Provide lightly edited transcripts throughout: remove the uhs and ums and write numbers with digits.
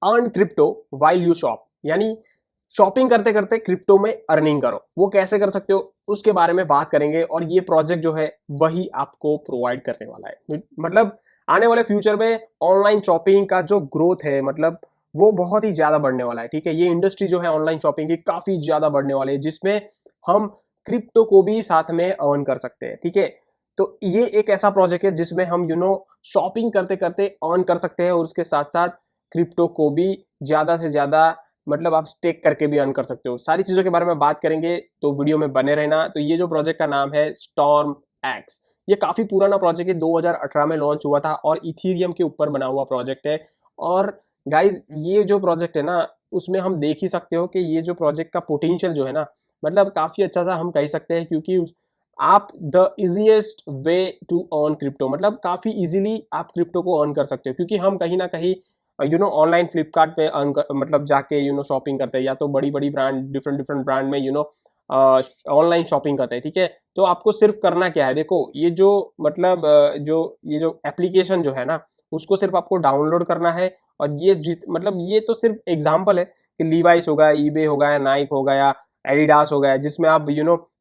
Earn crypto while you shop, यानी shopping करते करते क्रिप्टो में अर्निंग करो। वो कैसे कर सकते हो उसके बारे में बात करेंगे, और ये प्रोजेक्ट जो है वही आपको प्रोवाइड करने वाला है। मतलब आने वाले फ्यूचर में ऑनलाइन शॉपिंग का जो ग्रोथ है, मतलब वो बहुत ही ज्यादा बढ़ने वाला है। ठीक है, ये इंडस्ट्री जो है ऑनलाइन शॉपिंग की काफी ज्यादा बढ़ने वाली है, जिसमें हम क्रिप्टो को भी साथ में अर्न कर सकते हैं। ठीक है, तो ये एक ऐसा प्रोजेक्ट है जिसमें हम शॉपिंग करते करते अर्न कर सकते हैं, और उसके साथ साथ क्रिप्टो को भी ज्यादा से ज्यादा मतलब आप स्टेक करके भी अर्न कर सकते हो। सारी चीजों के बारे में बात करेंगे, तो वीडियो में बने रहना। तो ये जो प्रोजेक्ट का नाम है स्टॉर्म एक्स, ये काफी पुराना प्रोजेक्ट है, 2018 में लॉन्च हुआ था और इथीरियम के ऊपर बना हुआ प्रोजेक्ट है। और गाइज ये जो प्रोजेक्ट है ना, उसमें हम देख ही सकते हो कि ये जो प्रोजेक्ट का पोटेंशियल जो है ना, मतलब काफी अच्छा सा हम कह सकते हैं, क्योंकि आप the easiest way to earn crypto, मतलब काफी इजीली आप क्रिप्टो को अर्न कर सकते हो, क्योंकि हम कहीं ना कहीं ऑनलाइन फ्लिपकार्ट पे मतलब जाके शॉपिंग करते हैं, या तो बड़ी बड़ी ब्रांड डिफरेंट डिफरेंट ब्रांड में ऑनलाइन शॉपिंग करते हैं। ठीक है, तो आपको सिर्फ करना क्या है, देखो ये जो मतलब ये जो एप्लीकेशन जो है ना, उसको सिर्फ आपको डाउनलोड करना है। और मतलब ये तो सिर्फ एग्जाम्पल है कि लीवाइस हो गया, ईबे हो गया, नाइक हो गया, एडिडास हो गया, जिसमें आप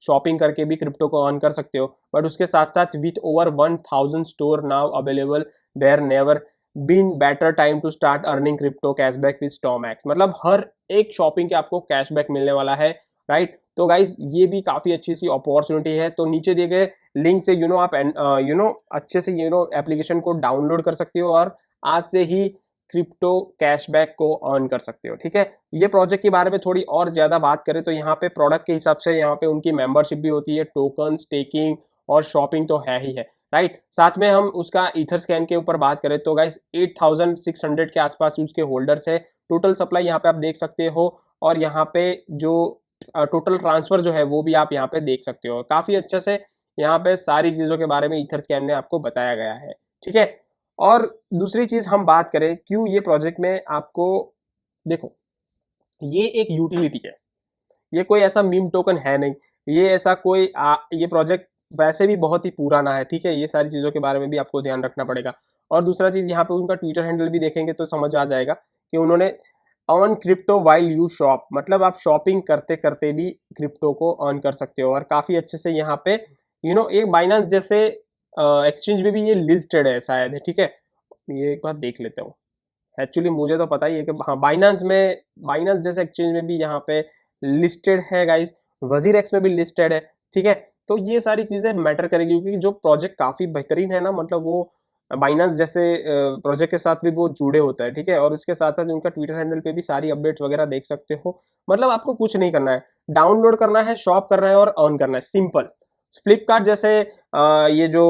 शॉपिंग करके भी क्रिप्टो को अर्न कर सकते हो। बट उसके साथ साथ with over 1000 store now available, there never been better time to start earning crypto cashback with StormX, मतलब हर एक शॉपिंग के आपको कैशबैक मिलने वाला है। राइट, तो गाइज ये भी काफी अच्छी सी अपॉर्चुनिटी है। तो नीचे दिए गए लिंक से आप अच्छे से एप्लीकेशन को डाउनलोड कर सकते हो, और आज से ही क्रिप्टो कैशबैक को अर्न कर सकते हो। ठीक है, ये प्रोजेक्ट के बारे में थोड़ी और ज्यादा बात करें तो यहाँ पे प्रोडक्ट के हिसाब से यहाँ पे उनकी मेंबरशिप भी होती है, टोकन स्टेकिंग और शॉपिंग तो है ही है। राइट, साथ में हम उसका ईथर स्कैन के ऊपर बात करें तो गाइस 8600 के आसपास उसके होल्डर्स है। टोटल सप्लाई यहाँ पे आप देख सकते हो, और यहाँ पे जो टोटल ट्रांसफर जो है वो भी आप यहाँ पे देख सकते हो। काफी अच्छे से यहाँ पे सारी चीजों के बारे में ईथर स्कैन ने आपको बताया गया है। ठीक है, और दूसरी चीज हम बात करें क्यों ये प्रोजेक्ट में आपको, देखो ये एक यूटिलिटी है, ये कोई ऐसा मीम टोकन है नहीं, ये ऐसा कोई ये प्रोजेक्ट वैसे भी बहुत ही पुराना है। ठीक है, ये सारी चीजों के बारे में भी आपको ध्यान रखना पड़ेगा। और दूसरा चीज यहाँ पे उनका ट्विटर हैंडल भी देखेंगे तो समझ आ जाएगा कि उन्होंने earn crypto while you shop, मतलब आप शॉपिंग करते करते भी क्रिप्टो को अर्न कर सकते हो। और काफी अच्छे से यहाँ पे एक बाइनेंस जैसे एक्सचेंज में भी ये लिस्टेड है शायद है। ठीक है, ये एक बार देख लेते हो, एक्चुअली मुझे तो पता ही है कि हाँ बाइनेंस जैसे एक्सचेंज में भी यहाँ पे लिस्टेड है गाइस, वजीर एक्स में भी लिस्टेड है। ठीक है, तो ये सारी चीजें मैटर करेगी, क्योंकि जो प्रोजेक्ट काफी बेहतरीन है ना, मतलब वो बाइनेंस जैसे प्रोजेक्ट के साथ भी वो जुड़े होता है। ठीक है, और उसके साथ साथ उनका ट्विटर हैंडल पे भी सारी अपडेट्स वगैरह देख सकते हो। मतलब आपको कुछ नहीं करना है, डाउनलोड करना है, शॉप करना है और अर्न करना है, सिंपल। फ्लिपकार्ट जैसे ये जो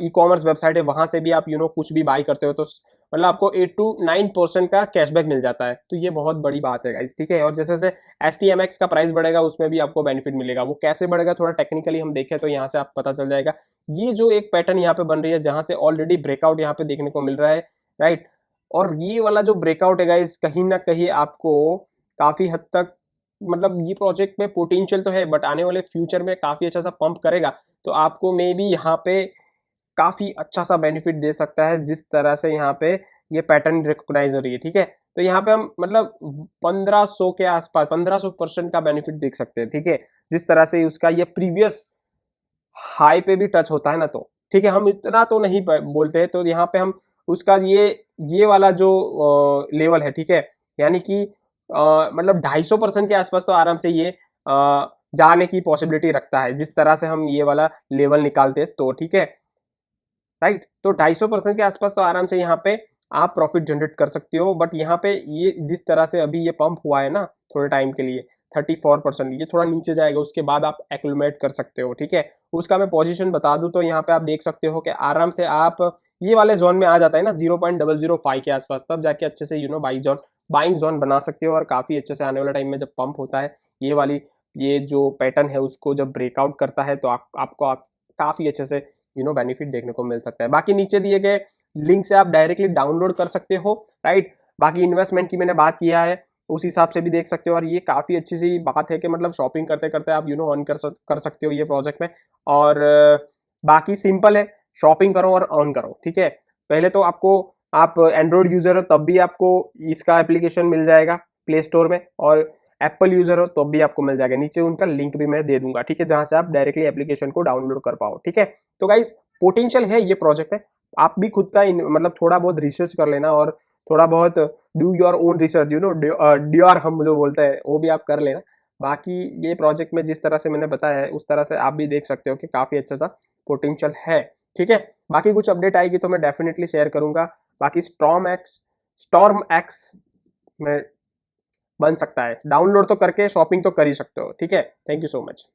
ई कॉमर्स वेबसाइट है, वहां से भी आप कुछ भी बाई करते हो तो मतलब आपको 8 to 9% का कैशबैक मिल जाता है। तो ये बहुत बड़ी बात है गाइस। ठीक है, और जैसे जैसे STMX का प्राइस बढ़ेगा उसमें भी आपको बेनिफिट मिलेगा। वो कैसे बढ़ेगा थोड़ा टेक्निकली हम देखें तो यहाँ से आप पता चल जाएगा। ये जो एक पैटर्न यहाँ पे बन रही है, जहां से ऑलरेडी ब्रेकआउट यहाँ पे देखने को मिल रहा है। राइट, और ये वाला जो ब्रेकआउट है गाइस, कहीं ना कहीं आपको काफी हद तक, मतलब ये प्रोजेक्ट में पोटेंशियल तो है, बट आने वाले फ्यूचर में काफी अच्छा सा पंप करेगा। तो आपको मे बी यहाँ पे काफी अच्छा सा बेनिफिट दे सकता है, जिस तरह से यहाँ पे ये पैटर्न रिकॉग्नाइज हो रही है। ठीक है, तो यहाँ पे हम मतलब 1500 के आसपास 1500% का बेनिफिट देख सकते हैं। ठीक है, जिस तरह से उसका ये प्रीवियस हाई पे भी टच होता है ना, तो ठीक है, हम इतना तो नहीं बोलते हैं। तो यहाँ पे हम उसका ये वाला जो लेवल है, ठीक है, यानी कि मतलब 250% के आसपास तो आराम से ये जाने की पॉसिबिलिटी रखता है, जिस तरह से हम ये वाला लेवल निकालते हैं तो। ठीक है, राइट, तो 250% के आसपास तो आराम से यहाँ पे आप प्रॉफिट जनरेट कर सकते हो। बट यहाँ पे ये जिस तरह से अभी ये पंप हुआ है ना थोड़े टाइम के लिए 34%, ये थोड़ा नीचे जाएगा, उसके बाद आप एक्लुमेट कर सकते हो। ठीक है, उसका मैं पोजीशन बता दूं तो यहाँ पे आप देख सकते हो कि आराम से आप ये वाले जोन में आ जाता है ना 0.005 के आसपास, तब जाके अच्छे से बाइंग जोन बना सकते हो। और काफी अच्छे से आने वाले टाइम में जब पंप होता है ये जो पैटर्न है उसको जब ब्रेकआउट करता है, तो आपको काफी अच्छे से बेनिफिट देखने को मिल सकता है। बाकी नीचे दिए गए लिंक से आप डायरेक्टली डाउनलोड कर सकते हो। राइट, बाकी इन्वेस्टमेंट की मैंने बात किया है, उस हिसाब से भी देख सकते हो। और ये काफी अच्छी सी बात है कि मतलब शॉपिंग करते करते आप अर्न कर सकते हो ये प्रोजेक्ट में। और बाकी सिंपल है, शॉपिंग करो और अर्न करो। ठीक है, पहले तो आपको आप एंड्रॉयड यूजर हो तब भी आपको इसका एप्लीकेशन मिल जाएगा प्ले स्टोर में, और एप्पल यूजर हो तो भी आपको मिल जाएगा। नीचे उनका लिंक भी मैं दे दूंगा, ठीक है, जहां से आप डायरेक्टली एप्लीकेशन को डाउनलोड कर पाओ, ठीक है। तो गाइस पोटेंशियल है ये प्रोजेक्ट है, आप भी खुद का मतलब थोड़ा बहुत रिसर्च कर लेना, और थोड़ा बहुत do your own research, you know DYOR हम जो बोलते हैं वो भी आप कर लेना। बाकी ये प्रोजेक्ट में जिस तरह से मैंने बताया है उस तरह से आप भी देख सकते हो कि काफी अच्छा सा पोटेंशियल है, ठीक है। बाकी कुछ अपडेट आएगी तो मैं डेफिनेटली शेयर करूंगा। बाकी स्टॉर्म एक्स में बन सकता है, डाउनलोड तो करके शॉपिंग तो कर ही सकते हो, ठीक है। Thank you so much.